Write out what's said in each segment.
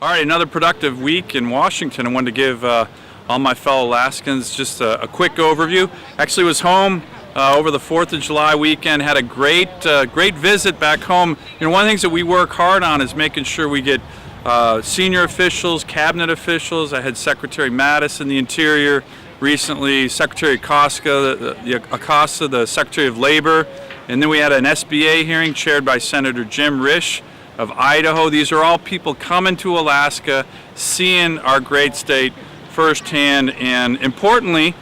All right, another productive week in Washington. I wanted to give all my fellow Alaskans just a quick overview. Actually was home over the 4th of July weekend, had a great visit back home. You know, one of the things that we work hard on is making sure we get senior officials, cabinet officials. I had Secretary Mattis in the Interior recently, Secretary Acosta, the Secretary of Labor, and then we had an SBA hearing chaired by Senator Jim Risch of Idaho. These are all people coming to Alaska, seeing our great state firsthand, and importantly,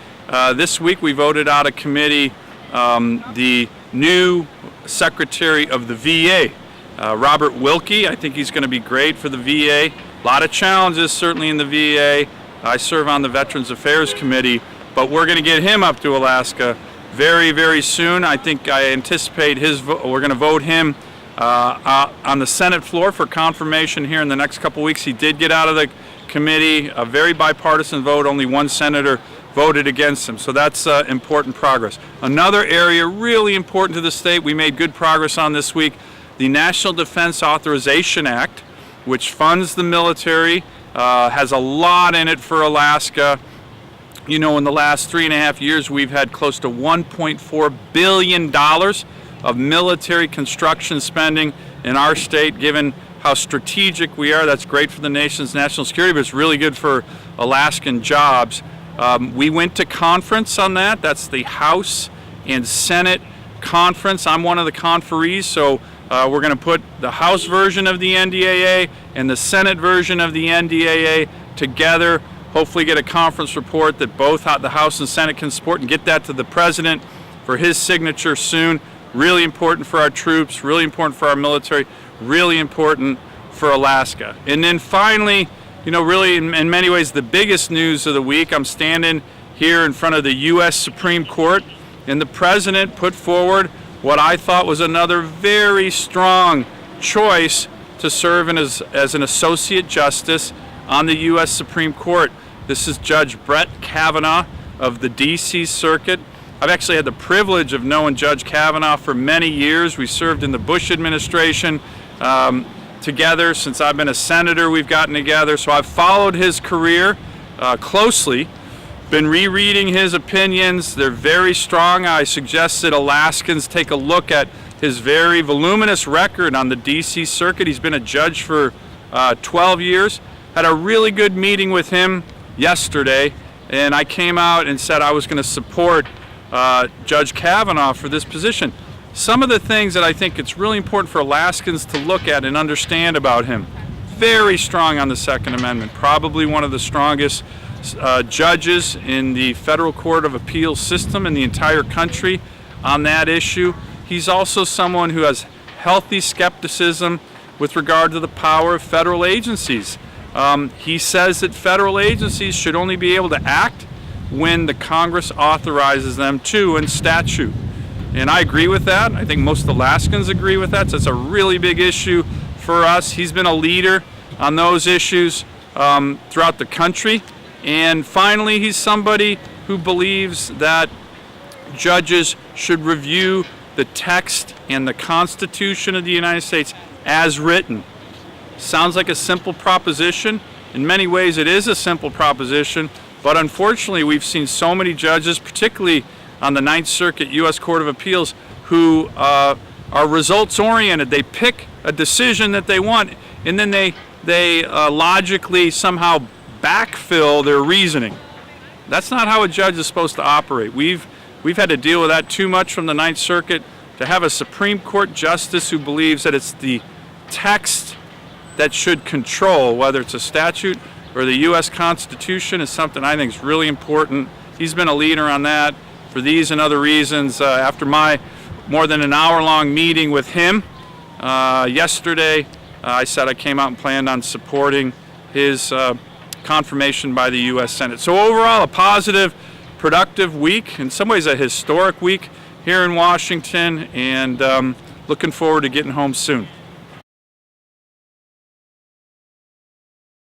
this week we voted out of committee the new Secretary of the VA, Robert Wilkie. I think he's going to be great for the VA. A lot of challenges certainly in the VA. I serve on the Veterans Affairs Committee, but we're going to get him up to Alaska very, very soon. I anticipate we're going to vote him on the Senate floor for confirmation here in the next couple weeks. He did get out of the committee, a very bipartisan vote. Only one senator voted against him, so that's important progress. Another area really important to the state we made good progress on this week, the National Defense Authorization Act, which funds the military, has a lot in it for Alaska. You know, in the last 3.5 years, we've had close to $1.4 billion of military construction spending in our state, given how strategic we are. That's great for the nation's national security, but it's really good for Alaskan jobs. We went to conference on that. That's the House and Senate conference. I'm one of the conferees, so we're going to put the House version of the NDAA and the Senate version of the NDAA together, hopefully get a conference report that both the House and Senate can support, and get that to the President for his signature soon. Really important for our troops, really important for our military, really important for Alaska. And then finally, you know, really in many ways the biggest news of the week, I'm standing here in front of the U.S. Supreme Court, and the President put forward what I thought was another very strong choice to serve as an Associate Justice on the U.S. Supreme Court. This is Judge Brett Kavanaugh of the D.C. Circuit. I've actually had the privilege of knowing Judge Kavanaugh for many years. We served in the Bush administration together. Since I've been a senator, we've gotten together. So I've followed his career closely, been rereading his opinions. They're very strong. I suggest that Alaskans take a look at his very voluminous record on the D.C. Circuit. He's been a judge for 12 years. Had a really good meeting with him yesterday, and I came out and said I was going to support Judge Kavanaugh for this position. Some of the things that I think it's really important for Alaskans to look at and understand about him: very strong on the Second Amendment, probably one of the strongest judges in the federal court of appeals system in the entire country on that issue. He's also someone who has healthy skepticism with regard to the power of federal agencies. He says that federal agencies should only be able to act when the Congress authorizes them to in statute. And I agree with that. I think most Alaskans agree with that. So it's a really big issue for us. He's been a leader on those issues throughout the country. And finally, he's somebody who believes that judges should review the text and the Constitution of the United States as written. Sounds like a simple proposition. In many ways, it is a simple proposition. But unfortunately, we've seen so many judges, particularly on the Ninth Circuit U.S. Court of Appeals, who are results-oriented. They pick a decision that they want, and then they logically somehow backfill their reasoning. That's not how a judge is supposed to operate. We've had to deal with that too much from the Ninth Circuit. To have a Supreme Court justice who believes that it's the text that should control, whether it's a statute or the U.S. Constitution, is something I think is really important. He's been a leader on that for these and other reasons. After my more than an hour-long meeting with him yesterday, I said I came out and planned on supporting his confirmation by the U.S. Senate. So overall, a positive, productive week, in some ways a historic week here in Washington, and looking forward to getting home soon.